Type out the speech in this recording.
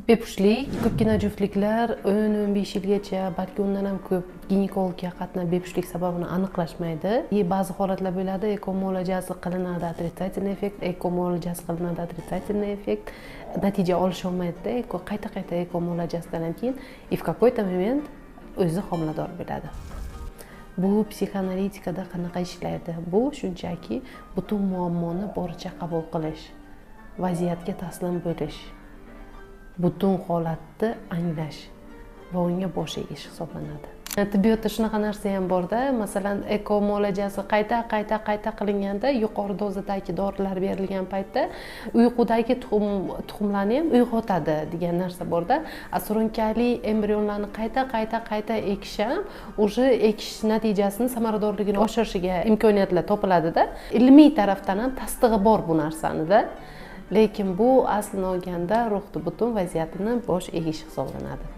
Bepushtlik, ko'pgina juftliklar 10-15 yilgacha, balki undan ham ko'p ginekologga qatnab bepushtlik sababini aniqlashmaydi. Ba'zi holatlar bo'ladi, eko muolajasi qilinadi, отрицательный effekt, eko muolajasi qilinadi, отрицательный effekt, natija olisholmaydi-da, qayta eko muolajasidan keyin в какой-то момент o'zi homilador bo'ladi. Bu psixoanalitikada qanaqa ishlaydi? Bu shunchaki butun muammoni boricha qabul qilish, vaziyatga taslim bo'lish, butun holatni anglash va unga bosh egish hisoblanadi. Tibbiyotda shunaqa narsa ham bor-da, masalan, eko muolajasi qayta qilinganda, yuqori dozadagi dorilar berilgan paytda uyqudagi tuxumlarni ham uyg'otadi degan narsa bor-da. Surunkali embrionlarni qayta ekish ham o'sha ekish natijasini samaradorligini oshirishiga imkoniyatlar topiladi-da. Ilmiy tarafdan ham tasdig'i bor bu narsani-da. Lekin bu aslini olganda ruhni butun vaziyatini bosh egish hisoblanadi.